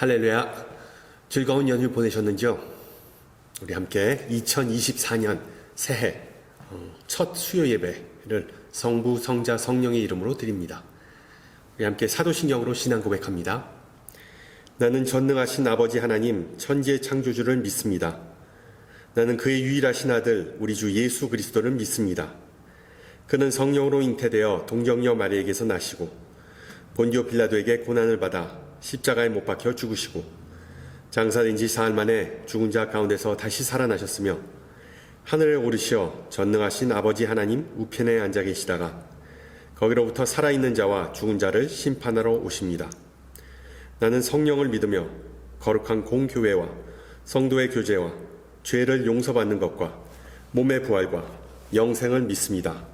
할렐루야. 즐거운 연휴 보내셨는지요? 우리 함께 2024년 새해 첫 수요 예배를 성부, 성자, 성령의 이름으로 드립니다. 우리 함께 사도신경으로 신앙 고백합니다. 나는 전능하신 아버지 하나님 천지의 창조주를 믿습니다. 나는 그의 유일하신 아들 우리 주 예수 그리스도를 믿습니다. 그는 성령으로 잉태되어 동정녀 마리에게서 나시고 본디오 빌라도에게 고난을 받아 십자가에 못 박혀 죽으시고 장사된 지 사흘 만에 죽은 자 가운데서 다시 살아나셨으며 하늘에 오르시어 전능하신 아버지 하나님 우편에 앉아 계시다가 거기로부터 살아있는 자와 죽은 자를 심판하러 오십니다. 나는 성령을 믿으며 거룩한 공교회와 성도의 교제와 죄를 용서받는 것과 몸의 부활과 영생을 믿습니다.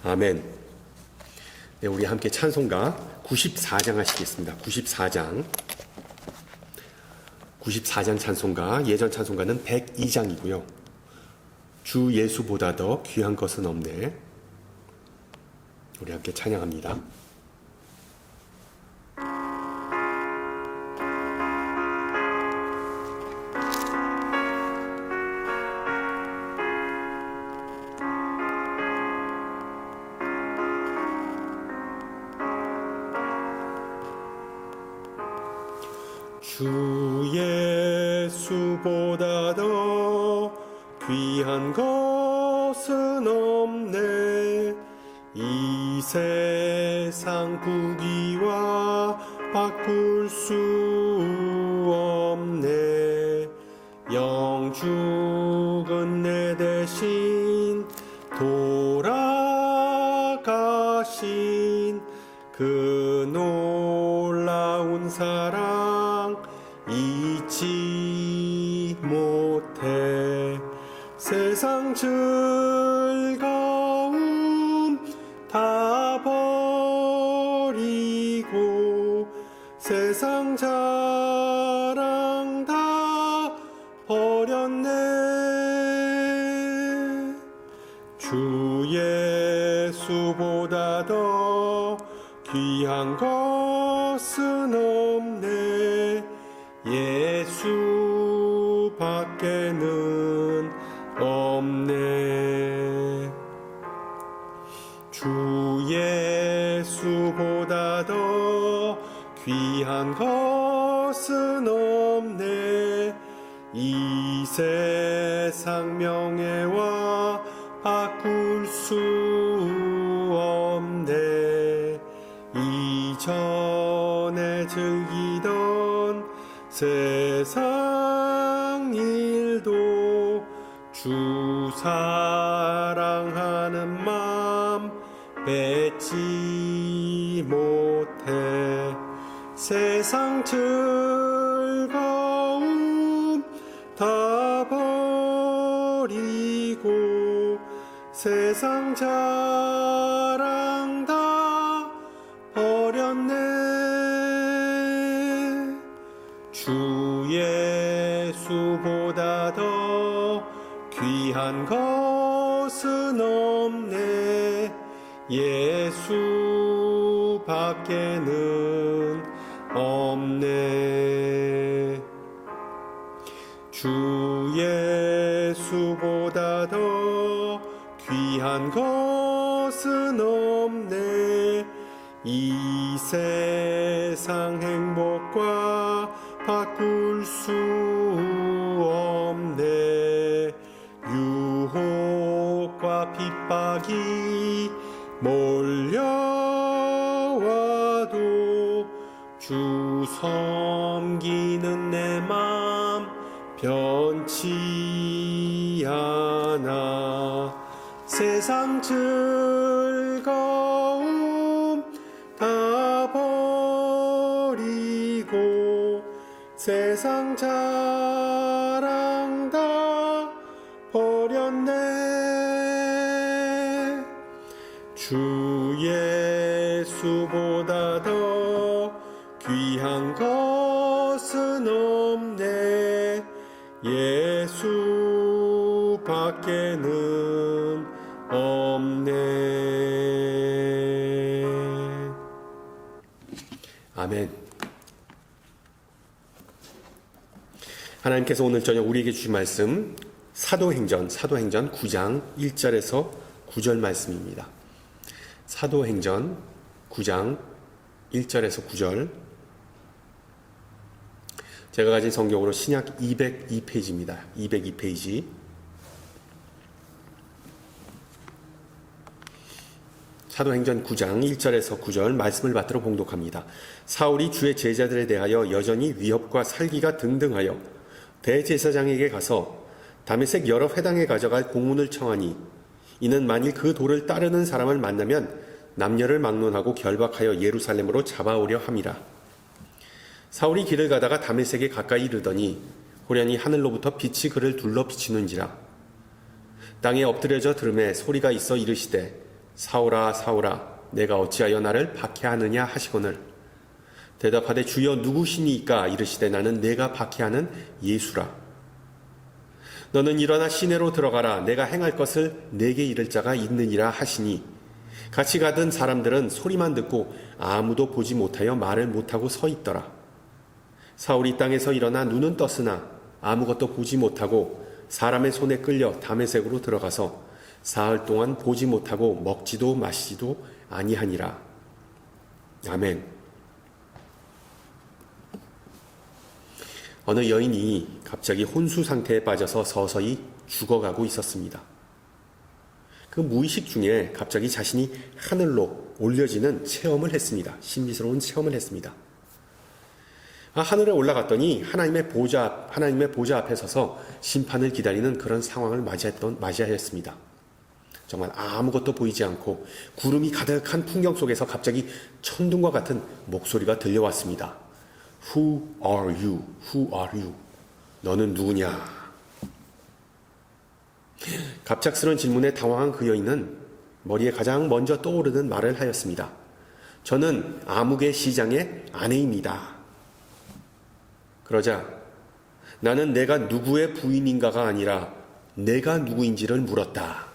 아멘. 네, 우리 함께 찬송가 94장 하시겠습니다. 94장 찬송가, 예전 찬송가는 102장이고요. 주 예수보다 더 귀한 것은 없네. 우리 함께 찬양합니다. 주 예수보다 더 귀한 것은 없네. 이 세상 부귀와 바꿀 수 없네. 영죽은 내 대신 돌아가신 그 놀라운 사랑 잊지 못해. 세상 즐거움 다 버리고 세상 자랑 다 버렸네. 주 예수보다 더 귀한 것은 없네. 예수밖에는 없네. 주 예수보다 더 귀한 것은 없네. 이 세상 명예와 바꿀 수 없네. 이전에 즐기던 세상 일도 주 사랑하는 마음 뺏지 못해. 세상 즐거움 다 버리고 세상 자랑 다 버렸네. 주 예수보다 더 귀한 것은 없네. 예수밖에는 없네. 주 예수보다 더 귀한 것은 없네. 이 세상 행복과 바꿀 수 없네. 유혹과 핍박이 몰려와도 주 섬기는 내 맘 변치 않아. 세상 즐거움 다 버리고 세상 자랑 다 버렸네. 주 예수보다 더 귀한 것은 없네. 예수밖에는 없네. 아멘. 하나님께서 오늘 저녁 우리에게 주신 말씀 사도행전 9장 1절에서 9절 말씀입니다. 사도행전 9장 1절에서 9절. 제가 가진 성경으로 신약 202페이지입니다. 202페이지. 사도행전 9장 1절에서 9절 말씀을 받들어 봉독합니다. 사울이 주의 제자들에 대하여 여전히 위협과 살기가 등등하여 대제사장에게 가서 다메섹 여러 회당에 가져갈 공문을 청하니 이는 만일 그 도를 따르는 사람을 만나면 남녀를 막론하고 결박하여 예루살렘으로 잡아오려 함이라. 사울이 길을 가다가 다메섹에 가까이 이르더니 호련히 하늘로부터 빛이 그를 둘러 비치는지라. 땅에 엎드려져 들음에 소리가 있어 이르시되 사울아 사울아 내가 어찌하여 나를 박해하느냐 하시거늘 대답하되 주여 누구시니까 이르시되 나는 내가 박해하는 예수라. 너는 일어나 시내로 들어가라. 내가 행할 것을 내게 이를 자가 있느니라 하시니 같이 가던 사람들은 소리만 듣고 아무도 보지 못하여 말을 못하고 서 있더라. 사울이 땅에서 일어나 눈은 떴으나 아무것도 보지 못하고 사람의 손에 끌려 다메섹으로 들어가서 사흘 동안 보지 못하고 먹지도 마시지도 아니하니라. 아멘. 어느 여인이 갑자기 혼수 상태에 빠져서 서서히 죽어가고 있었습니다. 그 무의식 중에 갑자기 자신이 하늘로 올려지는 체험을 했습니다. 신비스러운 체험을 했습니다. 하늘에 올라갔더니 하나님의 보좌 앞에 서서 심판을 기다리는 그런 상황을 맞이하였습니다. 정말 아무것도 보이지 않고 구름이 가득한 풍경 속에서 갑자기 천둥과 같은 목소리가 들려왔습니다. Who are you? Who are you? 너는 누구냐? 갑작스러운 질문에 당황한 그 여인은 머리에 가장 먼저 떠오르는 말을 하였습니다. 저는 아무개 시장의 아내입니다. 그러자 나는 내가 누구의 부인인가가 아니라 내가 누구인지를 물었다.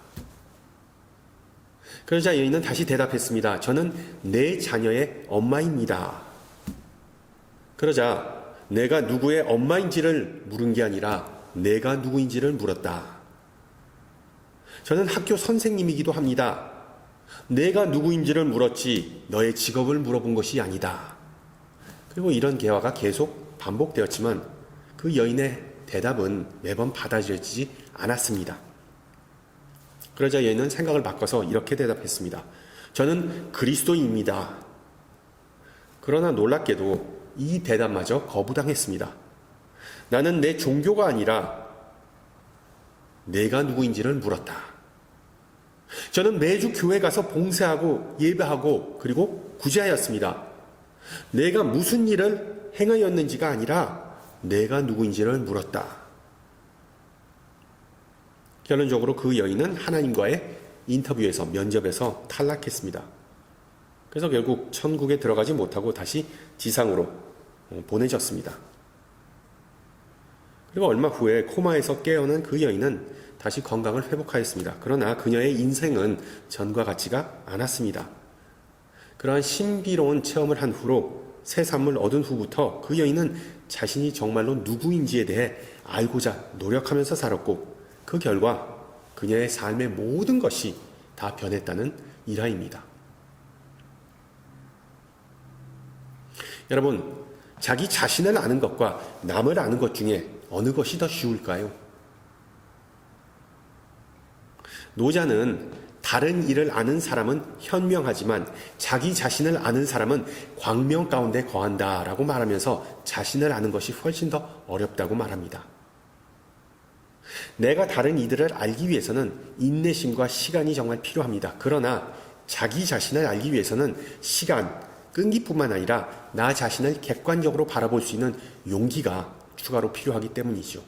그러자 여인은 다시 대답했습니다. 저는 내 자녀의 엄마입니다. 그러자 내가 누구의 엄마인지를 물은 게 아니라 내가 누구인지를 물었다. 저는 학교 선생님이기도 합니다. 내가 누구인지를 물었지 너의 직업을 물어본 것이 아니다. 그리고 이런 대화가 계속 반복되었지만 그 여인의 대답은 매번 받아들여지지 않았습니다. 그러자 여인은 생각을 바꿔서 이렇게 대답했습니다. 저는 그리스도인입니다. 그러나 놀랍게도 이 대답마저 거부당했습니다. 나는 내 종교가 아니라 내가 누구인지를 물었다. 저는 매주 교회 가서 봉사하고 예배하고 그리고 구제하였습니다. 내가 무슨 일을 행하였는지가 아니라 내가 누구인지를 물었다. 결론적으로 그 여인은 하나님과의 인터뷰에서 면접에서 탈락했습니다. 그래서 결국 천국에 들어가지 못하고 다시 지상으로 보내졌습니다. 그리고 얼마 후에 코마에서 깨어난 그 여인은 다시 건강을 회복하였습니다. 그러나 그녀의 인생은 전과 같지가 않았습니다. 그러한 신비로운 체험을 한 후로 새 삶을 얻은 후부터 그 여인은 자신이 정말로 누구인지에 대해 알고자 노력하면서 살았고 그 결과 그녀의 삶의 모든 것이 다 변했다는 일화입니다. 여러분, 자기 자신을 아는 것과 남을 아는 것 중에 어느 것이 더 쉬울까요? 노자는 다른 이를 아는 사람은 현명하지만 자기 자신을 아는 사람은 광명 가운데 거한다라고 말하면서 자신을 아는 것이 훨씬 더 어렵다고 말합니다. 내가 다른 이들을 알기 위해서는 인내심과 시간이 정말 필요합니다. 그러나 자기 자신을 알기 위해서는 시간, 끈기뿐만 아니라 나 자신을 객관적으로 바라볼 수 있는 용기가 추가로 필요하기 때문이죠.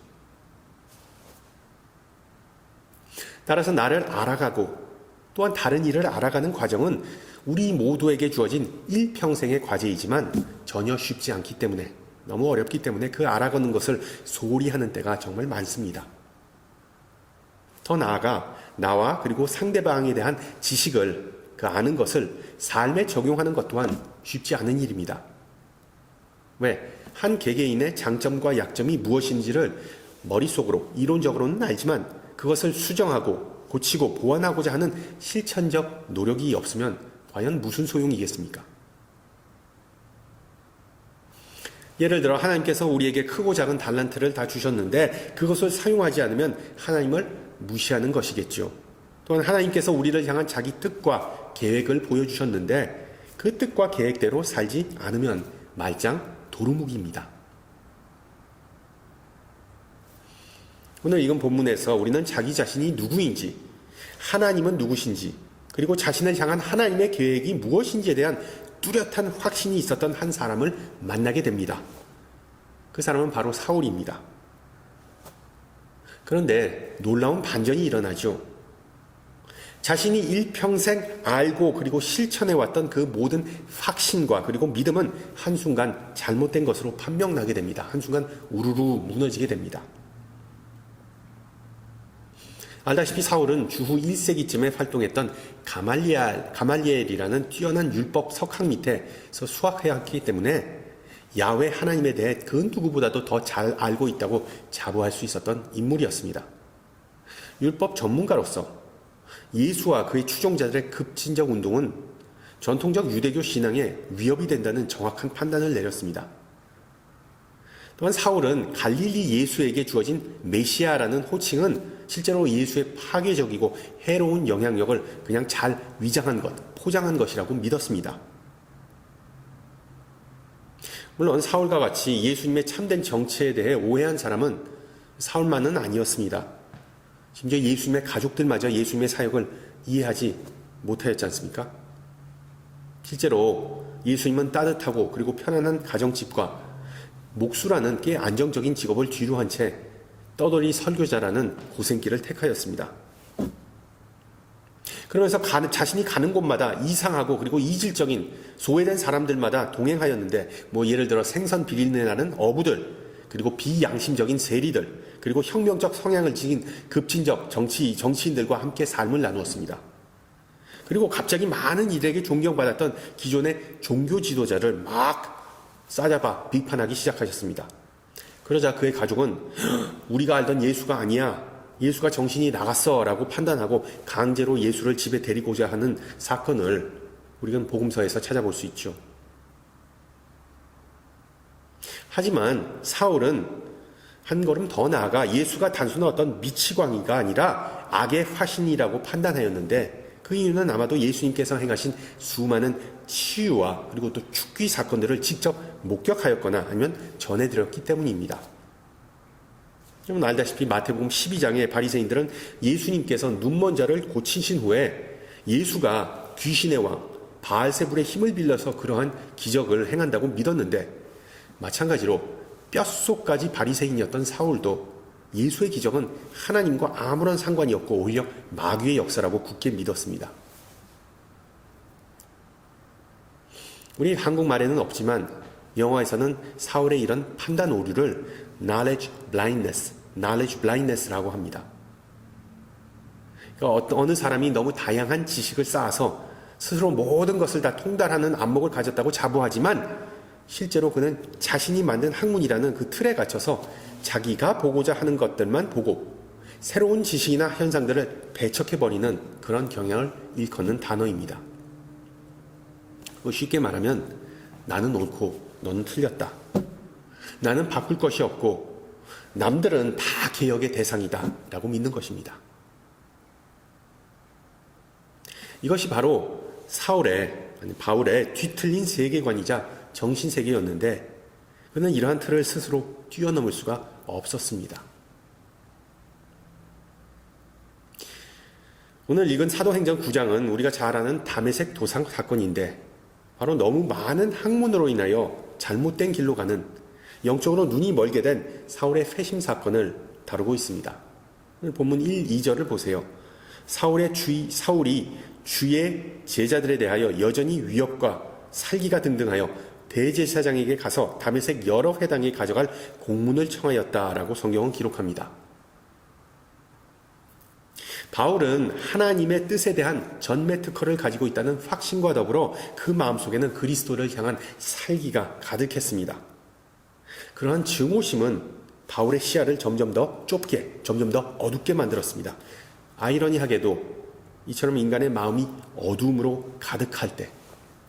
따라서 나를 알아가고 또한 다른 이를 알아가는 과정은 우리 모두에게 주어진 일평생의 과제이지만 전혀 쉽지 않기 때문에 너무 어렵기 때문에 그 알아가는 것을 소홀히 하는 때가 정말 많습니다. 더 나아가 나와 그리고 상대방에 대한 지식을 그 아는 것을 삶에 적용하는 것 또한 쉽지 않은 일입니다. 왜? 한 개개인의 장점과 약점이 무엇인지를 머릿속으로 이론적으로는 알지만 그것을 수정하고 고치고 보완하고자 하는 실천적 노력이 없으면 과연 무슨 소용이겠습니까? 예를 들어 하나님께서 우리에게 크고 작은 달란트를 다 주셨는데 그것을 사용하지 않으면 하나님을 무시하는 것이겠죠. 또한 하나님께서 우리를 향한 자기 뜻과 계획을 보여주셨는데 그 뜻과 계획대로 살지 않으면 말짱 도루묵입니다. 오늘 읽은 본문에서 우리는 자기 자신이 누구인지, 하나님은 누구신지, 그리고 자신을 향한 하나님의 계획이 무엇인지에 대한 뚜렷한 확신이 있었던 한 사람을 만나게 됩니다. 그 사람은 바로 사울입니다. 그런데 놀라운 반전이 일어나죠. 자신이 일평생 알고 그리고 실천해왔던 그 모든 확신과 그리고 믿음은 한순간 잘못된 것으로 판명나게 됩니다. 한순간 우르르 무너지게 됩니다. 알다시피 사울은 주후 1세기쯤에 활동했던 가말리엘이라는 뛰어난 율법 석학 밑에서 수학해왔기 때문에 야훼 하나님에 대해 그 누구보다도 더 잘 알고 있다고 자부할 수 있었던 인물이었습니다. 율법 전문가로서 예수와 그의 추종자들의 급진적 운동은 전통적 유대교 신앙에 위협이 된다는 정확한 판단을 내렸습니다. 또한 사울은 갈릴리 예수에게 주어진 메시아라는 호칭은 실제로 예수의 파괴적이고 해로운 영향력을 그냥 잘 위장한 것, 포장한 것이라고 믿었습니다. 물론 사울과 같이 예수님의 참된 정체에 대해 오해한 사람은 사울만은 아니었습니다. 심지어 예수님의 가족들마저 예수님의 사역을 이해하지 못하였지 않습니까? 실제로 예수님은 따뜻하고 그리고 편안한 가정집과 목수라는 꽤 안정적인 직업을 뒤로 한 채 떠돌이 설교자라는 고생길을 택하였습니다. 그러면서 자신이 가는 곳마다 이상하고 그리고 이질적인 소외된 사람들마다 동행하였는데 예를 들어 생선 비린내 나는 어부들, 그리고 비양심적인 세리들, 그리고 혁명적 성향을 지닌 급진적 정치인들과 함께 삶을 나누었습니다. 그리고 갑자기 많은 이들에게 존경받았던 기존의 종교 지도자를 막 싸잡아 비판하기 시작하셨습니다. 그러자 그의 가족은 우리가 알던 예수가 아니야, 예수가 정신이 나갔어 라고 판단하고 강제로 예수를 집에 데리고자 하는 사건을 우리는 복음서에서 찾아볼 수 있죠. 하지만 사울은 한 걸음 더 나아가 예수가 단순한 어떤 미치광이가 아니라 악의 화신이라고 판단하였는데 그 이유는 아마도 예수님께서 행하신 수많은 치유와 그리고 또 축귀 사건들을 직접 목격하였거나 아니면 전해드렸기 때문입니다. 여러분 알다시피 마태복음 12장에 바리새인들은 예수님께서 눈먼 자를 고치신 후에 예수가 귀신의 왕 바알세불의 힘을 빌려서 그러한 기적을 행한다고 믿었는데 마찬가지로 뼛속까지 바리새인이었던 사울도 예수의 기적은 하나님과 아무런 상관이 없고 오히려 마귀의 역사라고 굳게 믿었습니다. 우리 한국말에는 없지만 영어에서는 사울의 이런 판단 오류를 knowledge blindness라고 합니다. 그러니까 어느 사람이 너무 다양한 지식을 쌓아서 스스로 모든 것을 다 통달하는 안목을 가졌다고 자부하지만 실제로 그는 자신이 만든 학문이라는 그 틀에 갇혀서 자기가 보고자 하는 것들만 보고 새로운 지식이나 현상들을 배척해버리는 그런 경향을 일컫는 단어입니다. 쉽게 말하면 나는 옳고 너는 틀렸다. 나는 바꿀 것이 없고 남들은 다 개혁의 대상이다 라고 믿는 것입니다. 이것이 바로 바울의 뒤틀린 세계관이자 정신세계였는데 그는 이러한 틀을 스스로 뛰어넘을 수가 없었습니다. 오늘 읽은 사도행전 9장은 우리가 잘 아는 다메섹 도상 사건인데 바로 너무 많은 학문으로 인하여 잘못된 길로 가는 영적으로 눈이 멀게 된 사울의 회심 사건을 다루고 있습니다. 오늘 본문 1, 2절을 보세요. 사울이 주의 제자들에 대하여 여전히 위협과 살기가 등등하여 대제사장에게 가서 다메섹 여러 회당에 가져갈 공문을 청하였다라고 성경은 기록합니다. 바울은 하나님의 뜻에 대한 전매 특허를 가지고 있다는 확신과 더불어 그 마음속에는 그리스도를 향한 살기가 가득했습니다. 그러한 증오심은 바울의 시야를 점점 더 좁게, 점점 더 어둡게 만들었습니다. 아이러니하게도 이처럼 인간의 마음이 어둠으로 가득할 때,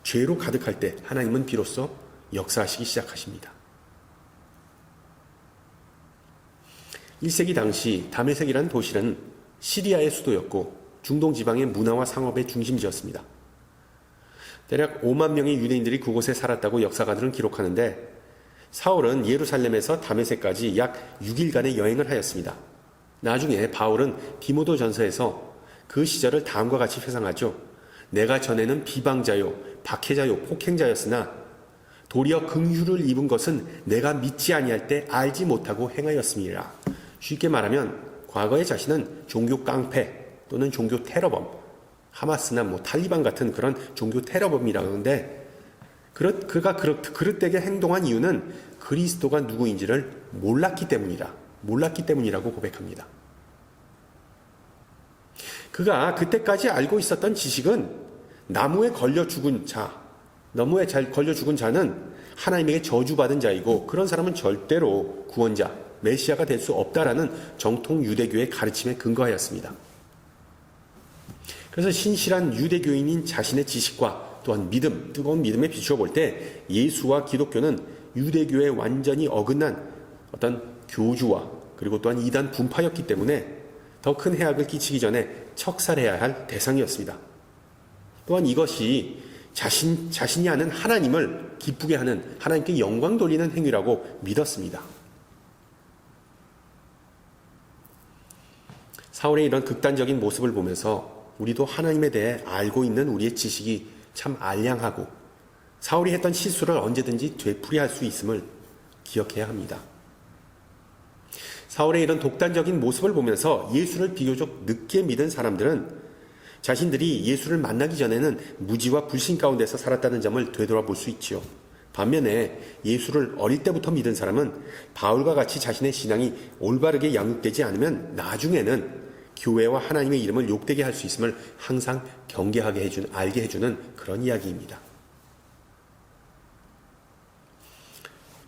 죄로 가득할 때 하나님은 비로소 역사하시기 시작하십니다. 1세기 당시 다메섹이라는 도시는 시리아의 수도였고 중동 지방의 문화와 상업의 중심지였습니다. 대략 5만 명의 유대인들이 그곳에 살았다고 역사가들은 기록하는데 사울은 예루살렘에서 다메섹까지 약 6일간의 여행을 하였습니다. 나중에 바울은 디모데 전서에서 그 시절을 다음과 같이 회상하죠. 내가 전에는 비방자요, 박해자요, 폭행자였으나 도리어 긍휼을 입은 것은 내가 믿지 아니할 때 알지 못하고 행하였음이라. 쉽게 말하면 과거의 자신은 종교 깡패 또는 종교 테러범, 하마스나 탈리반 같은 그런 종교 테러범이라고 하는데 그가 그릇되게 행동한 이유는 그리스도가 누구인지를 몰랐기 때문이라고 고백합니다. 그가 그때까지 알고 있었던 지식은 나무에 걸려 죽은 자는 하나님에게 저주받은 자이고 그런 사람은 절대로 구원자, 메시아가 될 수 없다라는 정통 유대교의 가르침에 근거하였습니다. 그래서 신실한 유대교인인 자신의 지식과 또한 믿음, 뜨거운 믿음에 비추어 볼 때 예수와 기독교는 유대교에 완전히 어긋난 어떤 교주와 그리고 또한 이단 분파였기 때문에 더 큰 해악을 끼치기 전에 척살해야 할 대상이었습니다. 또한 이것이 자신이 아는 하나님을 기쁘게 하는, 하나님께 영광 돌리는 행위라고 믿었습니다. 사울의 이런 극단적인 모습을 보면서 우리도 하나님에 대해 알고 있는 우리의 지식이 참 알량하고 사울이 했던 실수를 언제든지 되풀이할 수 있음을 기억해야 합니다. 사울의 이런 독단적인 모습을 보면서 예수를 비교적 늦게 믿은 사람들은 자신들이 예수를 만나기 전에는 무지와 불신 가운데서 살았다는 점을 되돌아볼 수 있지요. 반면에 예수를 어릴 때부터 믿은 사람은 바울과 같이 자신의 신앙이 올바르게 양육되지 않으면 나중에는 교회와 하나님의 이름을 욕되게 할 수 있음을 항상 알게 해주는 그런 이야기입니다.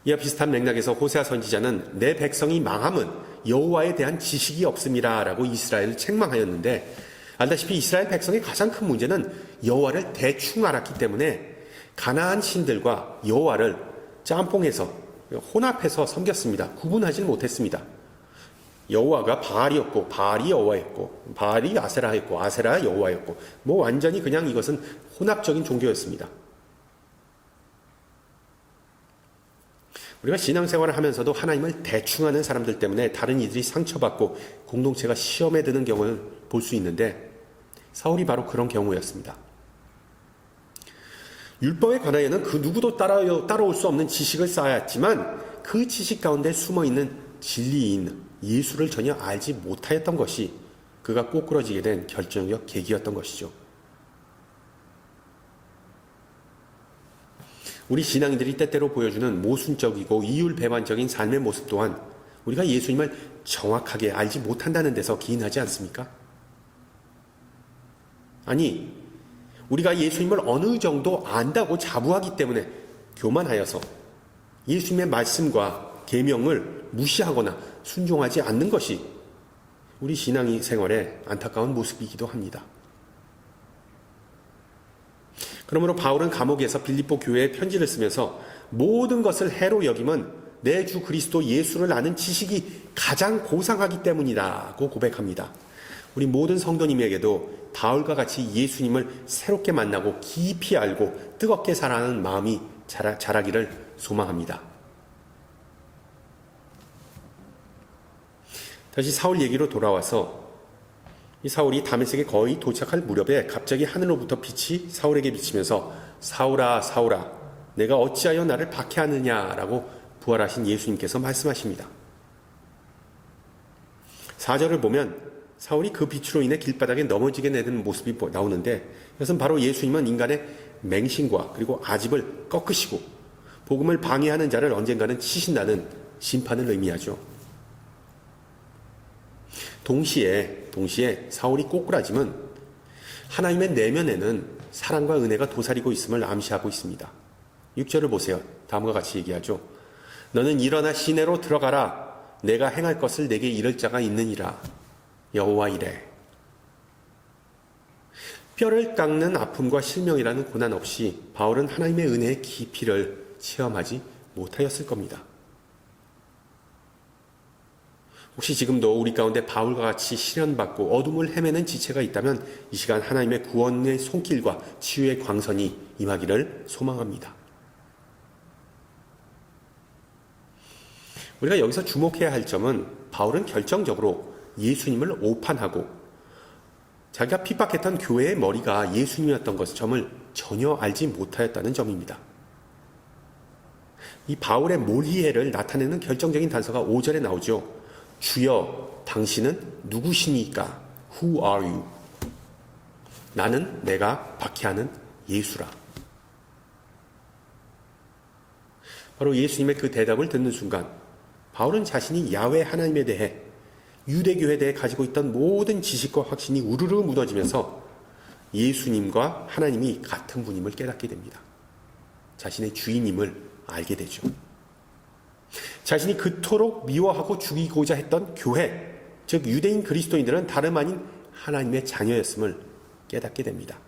이와 비슷한 맥락에서 호세아 선지자는 내 백성이 망함은 여호와에 대한 지식이 없음이라 라고 이스라엘을 책망하였는데 알다시피 이스라엘 백성의 가장 큰 문제는 여호와를 대충 알았기 때문에 가나안 신들과 여호와를 짬뽕해서 혼합해서 섬겼습니다. 구분하지 못했습니다. 여호와가 바알이었고 바알이 여호와였고 바알이 아세라였고 아세라가 여호와였고 완전히 그냥 이것은 혼합적인 종교였습니다. 우리가 신앙생활을 하면서도 하나님을 대충 하는 사람들 때문에 다른 이들이 상처받고 공동체가 시험에 드는 경우를 볼 수 있는데 사울이 바로 그런 경우였습니다. 율법에 관하여는 그 누구도 따라올 수 없는 지식을 쌓았지만 그 지식 가운데 숨어있는 진리인 예수를 전혀 알지 못하였던 것이 그가 꼬꾸러지게 된 결정적 계기였던 것이죠. 우리 신앙인들이 때때로 보여주는 모순적이고 이율배반적인 삶의 모습 또한 우리가 예수님을 정확하게 알지 못한다는 데서 기인하지 않습니까? 아니, 우리가 예수님을 어느 정도 안다고 자부하기 때문에 교만하여서 예수님의 말씀과 계명을 무시하거나 순종하지 않는 것이 우리 신앙 생활의 안타까운 모습이기도 합니다. 그러므로 바울은 감옥에서 빌립보 교회에 편지를 쓰면서 모든 것을 해로 여김은 내 주 그리스도 예수를 아는 지식이 가장 고상하기 때문이라고 고백합니다. 우리 모든 성도님에게도 바울과 같이 예수님을 새롭게 만나고 깊이 알고 뜨겁게 사랑하는 마음이 자라기를 소망합니다. 다시 사울 얘기로 돌아와서 이 사울이 다메섹에 거의 도착할 무렵에 갑자기 하늘로부터 빛이 사울에게 비치면서 사울아 사울아 내가 어찌하여 나를 박해하느냐라고 부활하신 예수님께서 말씀하십니다. 4절을 보면 사울이 그 빛으로 인해 길바닥에 넘어지게 되는 모습이 나오는데 이것은 바로 예수님은 인간의 맹신과 그리고 아집을 꺾으시고 복음을 방해하는 자를 언젠가는 치신다는 심판을 의미하죠. 동시에 사울이 꼬꾸라짐은 하나님의 내면에는 사랑과 은혜가 도사리고 있음을 암시하고 있습니다. 6절을 보세요. 다음과 같이 얘기하죠. 너는 일어나 시내로 들어가라. 내가 행할 것을 내게 이를 자가 있느니라. 여호와 이래. 뼈를 깎는 아픔과 실명이라는 고난 없이 바울은 하나님의 은혜의 깊이를 체험하지 못하였을 겁니다. 혹시 지금도 우리 가운데 바울과 같이 시련받고 어둠을 헤매는 지체가 있다면 이 시간 하나님의 구원의 손길과 치유의 광선이 임하기를 소망합니다. 우리가 여기서 주목해야 할 점은 바울은 결정적으로 예수님을 오판하고 자기가 핍박했던 교회의 머리가 예수님이었던 점을 전혀 알지 못하였다는 점입니다. 이 바울의 몰이해를 나타내는 결정적인 단서가 5절에 나오죠. 주여, 당신은 누구시니까? Who are you? 나는 내가 박해하는 예수라. 바로 예수님의 그 대답을 듣는 순간 바울은 자신이 야훼 하나님에 대해 유대교에 대해 가지고 있던 모든 지식과 확신이 우르르 무너지면서 예수님과 하나님이 같은 분임을 깨닫게 됩니다. 자신의 주인임을 알게 되죠. 자신이 그토록 미워하고 죽이고자 했던 교회, 즉 유대인 그리스도인들은 다름 아닌 하나님의 자녀였음을 깨닫게 됩니다.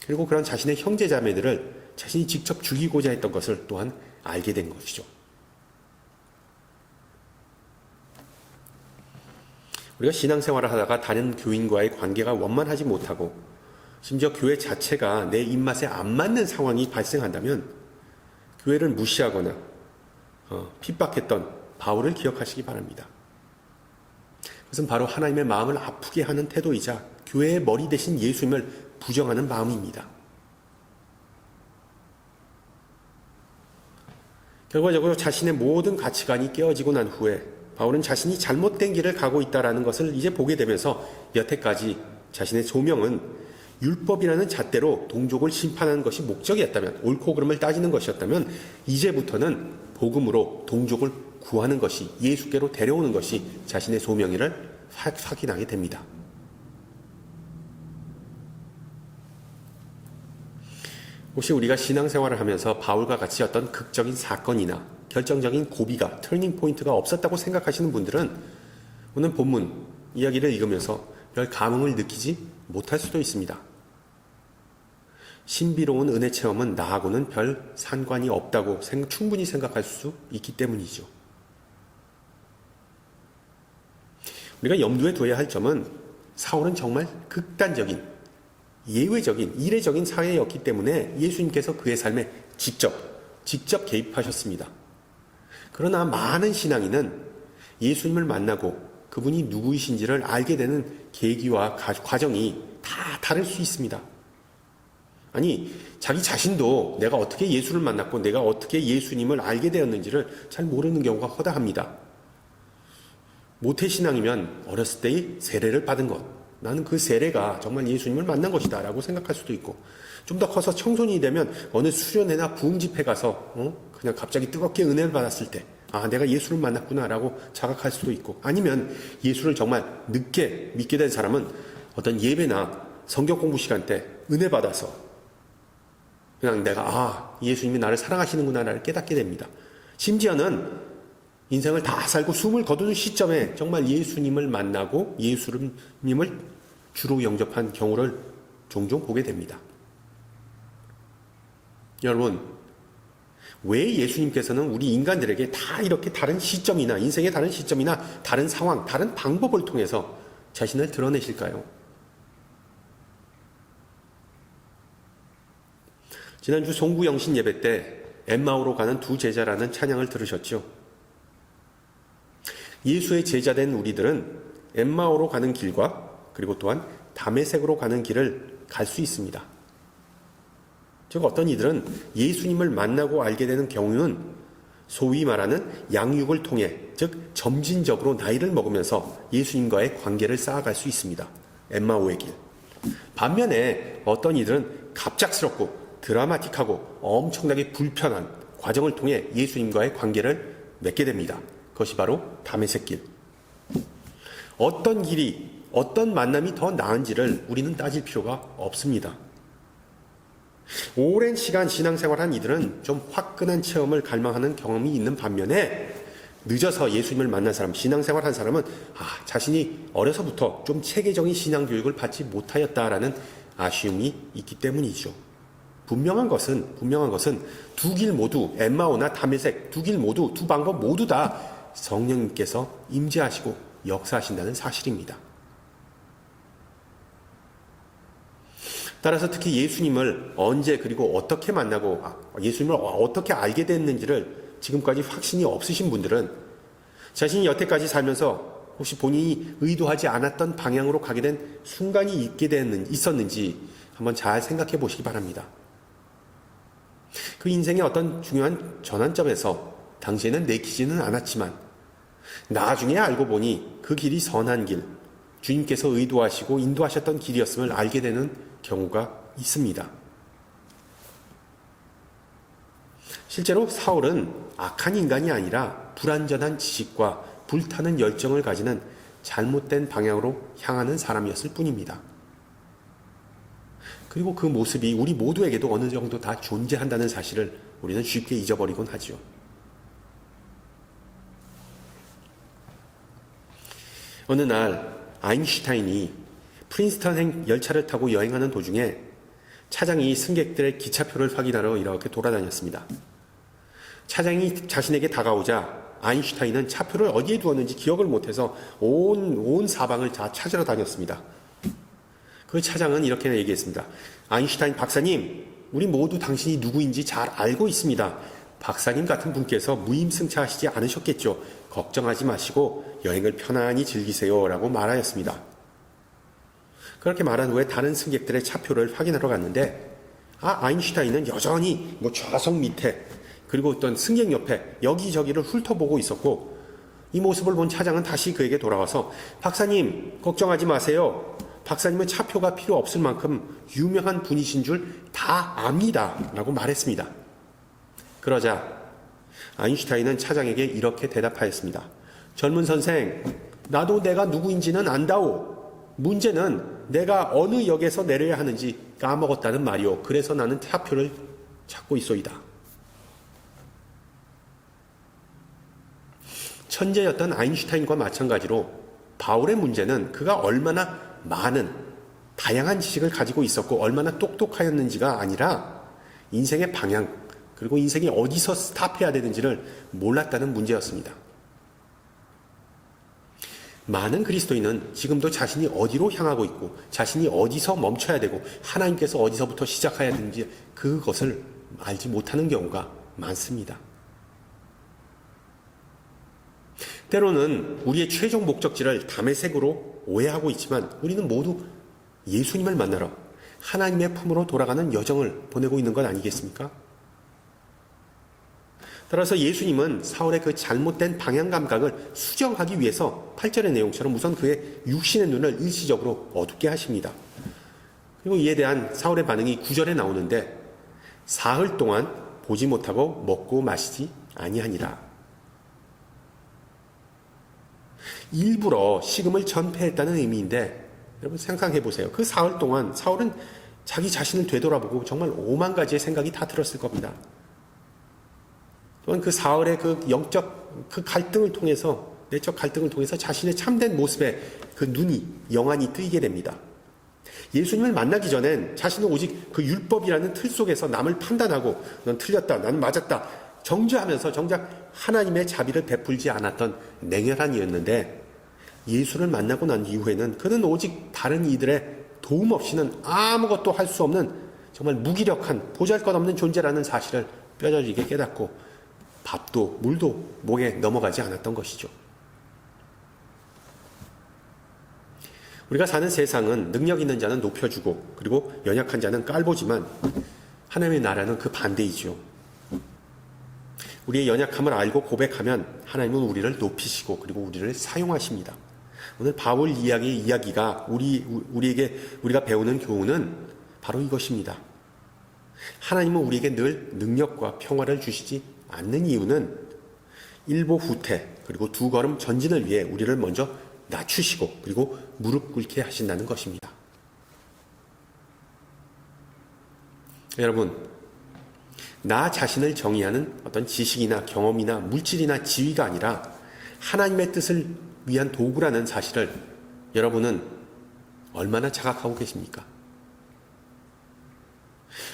그리고 그런 자신의 형제자매들을 자신이 직접 죽이고자 했던 것을 또한 알게 된 것이죠. 우리가 신앙생활을 하다가 다른 교인과의 관계가 원만하지 못하고 심지어 교회 자체가 내 입맛에 안 맞는 상황이 발생한다면 교회를 무시하거나 핍박했던 바울을 기억하시기 바랍니다. 그것은 바로 하나님의 마음을 아프게 하는 태도이자 교회의 머리 대신 예수님을 부정하는 마음입니다. 결과적으로 자신의 모든 가치관이 깨어지고 난 후에 바울은 자신이 잘못된 길을 가고 있다는 것을 이제 보게 되면서 여태까지 자신의 소명은 율법이라는 잣대로 동족을 심판하는 것이 목적이었다면, 옳고 그름을 따지는 것이었다면 이제부터는 복음으로 동족을 구하는 것이, 예수께로 데려오는 것이 자신의 소명이를 확인하게 됩니다. 혹시 우리가 신앙생활을 하면서 바울과 같이 어떤 극적인 사건이나 결정적인 고비가, 터닝 포인트가 없었다고 생각하시는 분들은 오늘 본문 이야기를 읽으면서 별 감흥을 느끼지 못할 수도 있습니다. 신비로운 은혜 체험은 나하고는 별 상관이 없다고 충분히 생각할 수 있기 때문이죠. 우리가 염두에 둬야 할 점은 사울은 정말 극단적인, 예외적인, 이례적인 사회였기 때문에 예수님께서 그의 삶에 직접 개입하셨습니다. 그러나 많은 신앙인은 예수님을 만나고 그분이 누구이신지를 알게 되는 계기와 과정이 다 다를 수 있습니다. 아니, 자기 자신도 내가 어떻게 예수를 만났고 내가 어떻게 예수님을 알게 되었는지를 잘 모르는 경우가 허다합니다. 모태신앙이면 어렸을 때의 세례를 받은 것, 나는 그 세례가 정말 예수님을 만난 것이다 라고 생각할 수도 있고, 좀 더 커서 청소년이 되면 어느 수련회나 부흥집회 가서 그냥 갑자기 뜨겁게 은혜를 받았을 때 내가 예수를 만났구나 라고 자각할 수도 있고, 아니면 예수를 정말 늦게 믿게 된 사람은 어떤 예배나 성경 공부 시간 때 은혜 받아서 그냥 내가 예수님이 나를 사랑하시는구나 라를 깨닫게 됩니다. 심지어는 인생을 다 살고 숨을 거두는 시점에 정말 예수님을 만나고 예수님을 주로 영접한 경우를 종종 보게 됩니다. 여러분, 왜 예수님께서는 우리 인간들에게 다 이렇게 다른 시점이나 인생의 다른 시점이나 다른 상황, 다른 방법을 통해서 자신을 드러내실까요? 지난주 송구영신 예배 때 엠마오로 가는 두 제자라는 찬양을 들으셨죠? 예수의 제자된 우리들은 엠마오로 가는 길과 그리고 또한 다메섹으로 가는 길을 갈 수 있습니다. 즉 어떤 이들은 예수님을 만나고 알게 되는 경우는 소위 말하는 양육을 통해, 즉 점진적으로 나이를 먹으면서 예수님과의 관계를 쌓아갈 수 있습니다. 엠마오의 길. 반면에 어떤 이들은 갑작스럽고 드라마틱하고 엄청나게 불편한 과정을 통해 예수님과의 관계를 맺게 됩니다. 그것이 바로 다메섹 길. 어떤 길이, 어떤 만남이 더 나은지를 우리는 따질 필요가 없습니다. 오랜 시간 신앙생활한 이들은 좀 화끈한 체험을 갈망하는 경험이 있는 반면에 늦어서 예수님을 만난 사람, 신앙생활한 사람은 자신이 어려서부터 좀 체계적인 신앙교육을 받지 못하였다라는 아쉬움이 있기 때문이죠. 분명한 것은 두 길 모두 엠마오나 다메섹 두 길 모두 두 방법 모두 다 성령님께서 임재하시고 역사하신다는 사실입니다. 따라서 특히 예수님을 언제 그리고 어떻게 만나고 예수님을 어떻게 알게 됐는지를 지금까지 확신이 없으신 분들은 자신이 여태까지 살면서 혹시 본인이 의도하지 않았던 방향으로 가게 된 순간이 있었는지 한번 잘 생각해 보시기 바랍니다. 그 인생의 어떤 중요한 전환점에서 당시에는 내키지는 않았지만 나중에 알고 보니 그 길이 선한 길, 주님께서 의도하시고 인도하셨던 길이었음을 알게 되는 경우가 있습니다. 실제로 사울은 악한 인간이 아니라 불완전한 지식과 불타는 열정을 가지는 잘못된 방향으로 향하는 사람이었을 뿐입니다. 그리고 그 모습이 우리 모두에게도 어느 정도 다 존재한다는 사실을 우리는 쉽게 잊어버리곤 하죠. 어느 날 아인슈타인이 프린스턴행 열차를 타고 여행하는 도중에 차장이 승객들의 기차표를 확인하러 이렇게 돌아다녔습니다. 차장이 자신에게 다가오자 아인슈타인은 차표를 어디에 두었는지 기억을 못해서 온 사방을 다 찾으러 다녔습니다. 그 차장은 이렇게 얘기했습니다. 아인슈타인 박사님, 우리 모두 당신이 누구인지 잘 알고 있습니다. 박사님 같은 분께서 무임승차하시지 않으셨겠죠. 걱정하지 마시고 여행을 편안히 즐기세요 라고 말하였습니다. 그렇게 말한 후에 다른 승객들의 차표를 확인하러 갔는데 아인슈타인은 여전히 좌석 밑에 그리고 어떤 승객 옆에 여기저기를 훑어보고 있었고 이 모습을 본 차장은 다시 그에게 돌아와서 박사님 걱정하지 마세요. 박사님은 차표가 필요 없을 만큼 유명한 분이신 줄 다 압니다 라고 말했습니다. 그러자 아인슈타인은 차장에게 이렇게 대답하였습니다. 젊은 선생, 나도 내가 누구인지는 안다오. 문제는 내가 어느 역에서 내려야 하는지 까먹었다는 말이오. 그래서 나는 차표를 찾고 있소이다. 천재였던 아인슈타인과 마찬가지로 바울의 문제는 그가 얼마나 많은 다양한 지식을 가지고 있었고 얼마나 똑똑하였는지가 아니라 인생의 방향 그리고 인생이 어디서 스탑해야 되는지를 몰랐다는 문제였습니다. 많은 그리스도인은 지금도 자신이 어디로 향하고 있고 자신이 어디서 멈춰야 되고 하나님께서 어디서부터 시작해야 되는지 그것을 알지 못하는 경우가 많습니다. 때로는 우리의 최종 목적지를 다메섹으로 오해하고 있지만 우리는 모두 예수님을 만나러 하나님의 품으로 돌아가는 여정을 보내고 있는 것 아니겠습니까? 따라서 예수님은 사울의 그 잘못된 방향 감각을 수정하기 위해서 8절의 내용처럼 우선 그의 육신의 눈을 일시적으로 어둡게 하십니다. 그리고 이에 대한 사울의 반응이 9절에 나오는데 사흘 동안 보지 못하고 먹고 마시지 아니하니라. 일부러 식음을 전폐했다는 의미인데 여러분 생각해 보세요. 그 사흘 동안 사울은 자기 자신을 되돌아보고 정말 오만 가지의 생각이 다 들었을 겁니다. 또한 그 사울의 그 영적 그 갈등을 통해서 내적 갈등을 통해서 자신의 참된 모습에 그 눈이 영안이 뜨이게 됩니다. 예수님을 만나기 전엔 자신은 오직 그 율법이라는 틀 속에서 남을 판단하고 넌 틀렸다, 난 맞았다 정죄하면서 정작 하나님의 자비를 베풀지 않았던 냉혈한 이였는데 예수를 만나고 난 이후에는 그는 오직 다른 이들의 도움 없이는 아무것도 할 수 없는 정말 무기력한 보잘것없는 존재라는 사실을 뼈저리게 깨닫고 밥도 물도 목에 넘어가지 않았던 것이죠. 우리가 사는 세상은 능력 있는 자는 높여주고 그리고 연약한 자는 깔보지만 하나님의 나라는 그 반대이죠. 우리의 연약함을 알고 고백하면 하나님은 우리를 높이시고 그리고 우리를 사용하십니다. 오늘 바울 이야기가 우리가 배우는 교훈은 바로 이것입니다. 하나님은 우리에게 늘 능력과 평화를 주시지 않는 이유는 일보 후퇴 그리고 두 걸음 전진을 위해 우리를 먼저 낮추시고 그리고 무릎 꿇게 하신다는 것입니다. 여러분, 나 자신을 정의하는 어떤 지식이나 경험이나 물질이나 지위가 아니라 하나님의 뜻을 위한 도구라는 사실을 여러분은 얼마나 자각하고 계십니까?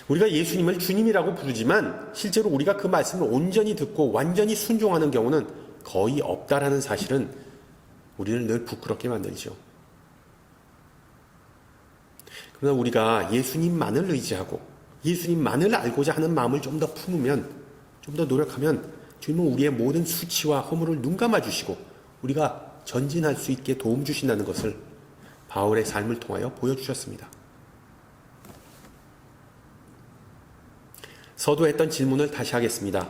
우리가 예수님을 주님이라고 부르지만 실제로 우리가 그 말씀을 온전히 듣고 완전히 순종하는 경우는 거의 없다라는 사실은 우리를 늘 부끄럽게 만들죠. 그러나 우리가 예수님만을 의지하고 예수님만을 알고자 하는 마음을 좀 더 품으면, 좀 더 노력하면 주님은 우리의 모든 수치와 허물을 눈감아 주시고 우리가 전진할 수 있게 도움 주신다는 것을 바울의 삶을 통하여 보여주셨습니다. 서두했던 질문을 다시 하겠습니다.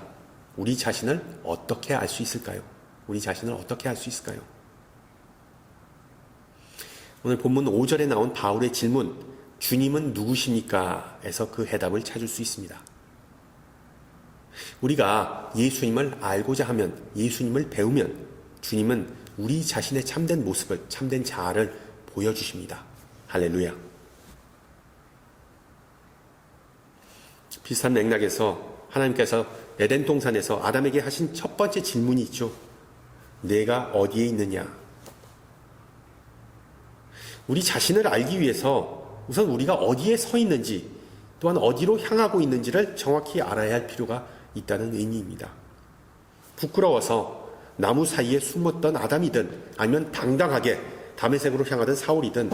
우리 자신을 어떻게 알 수 있을까요? 우리 자신을 어떻게 알 수 있을까요? 오늘 본문 5절에 나온 바울의 질문, 주님은 누구십니까? 에서 그 해답을 찾을 수 있습니다. 우리가 예수님을 알고자 하면, 예수님을 배우면 주님은 우리 자신의 참된 모습을, 참된 자아를 보여주십니다. 할렐루야. 비슷한 맥락에서 하나님께서 에덴 동산에서 아담에게 하신 첫 번째 질문이 있죠. 내가 어디에 있느냐? 우리 자신을 알기 위해서 우선 우리가 어디에 서 있는지, 또한 어디로 향하고 있는지를 정확히 알아야 할 필요가 있다는 의미입니다. 부끄러워서 나무 사이에 숨었던 아담이든 아니면 당당하게 다메섹으로 향하던 사울이든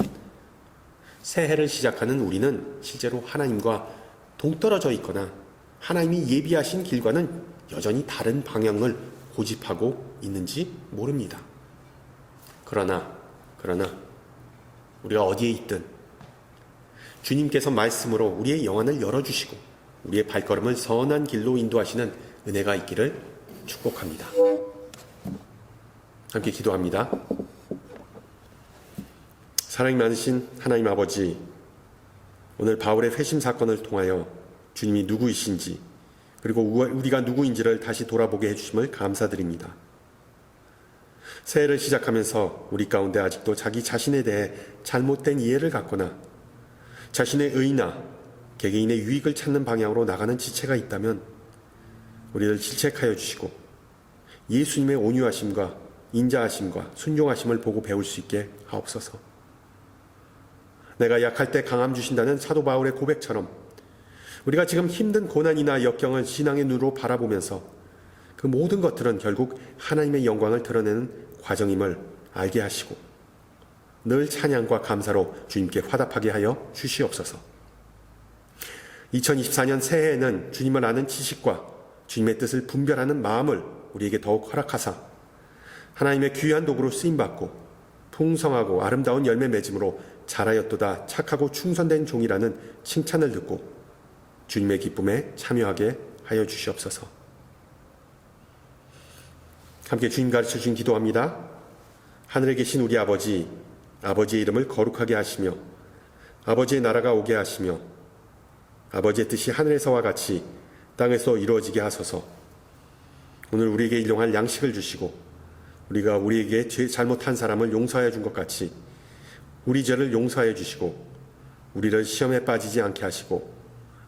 새해를 시작하는 우리는 실제로 하나님과 동떨어져 있거나 하나님이 예비하신 길과는 여전히 다른 방향을 고집하고 있는지 모릅니다. 그러나 우리가 어디에 있든 주님께서 말씀으로 우리의 영안을 열어주시고 우리의 발걸음을 선한 길로 인도하시는 은혜가 있기를 축복합니다. 함께 기도합니다. 사랑이 많으신 하나님 아버지, 오늘 바울의 회심 사건을 통하여 주님이 누구이신지 그리고 우리가 누구인지를 다시 돌아보게 해주심을 감사드립니다. 새해를 시작하면서 우리 가운데 아직도 자기 자신에 대해 잘못된 이해를 갖거나 자신의 의나 개개인의 유익을 찾는 방향으로 나가는 지체가 있다면 우리를 질책하여 주시고 예수님의 온유하심과 인자하심과 순종하심을 보고 배울 수 있게 하옵소서. 내가 약할 때 강함 주신다는 사도 바울의 고백처럼 우리가 지금 힘든 고난이나 역경을 신앙의 눈으로 바라보면서 그 모든 것들은 결국 하나님의 영광을 드러내는 과정임을 알게 하시고 늘 찬양과 감사로 주님께 화답하게 하여 주시옵소서. 2024년 새해에는 주님을 아는 지식과 주님의 뜻을 분별하는 마음을 우리에게 더욱 허락하사 하나님의 귀한 도구로 쓰임받고 풍성하고 아름다운 열매 맺음으로 잘하였도다 착하고 충성된 종이라는 칭찬을 듣고 주님의 기쁨에 참여하게 하여 주시옵소서. 함께 주님 가르쳐 주신 기도합니다. 하늘에 계신 우리 아버지, 아버지의 이름을 거룩하게 하시며 아버지의 나라가 오게 하시며 아버지의 뜻이 하늘에서와 같이 땅에서 이루어지게 하소서. 오늘 우리에게 일용할 양식을 주시고 우리가 우리에게 죄 잘못한 사람을 용서하여 준 것 같이 우리 죄를 용서하여 주시고 우리를 시험에 빠지지 않게 하시고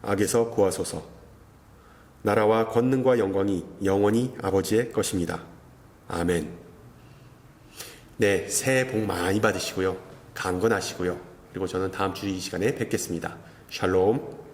악에서 구하소서. 나라와 권능과 영광이 영원히 아버지의 것입니다. 아멘. 네, 새해 복 많이 받으시고요. 강건하시고요. 그리고 저는 다음 주 이 시간에 뵙겠습니다. 샬롬.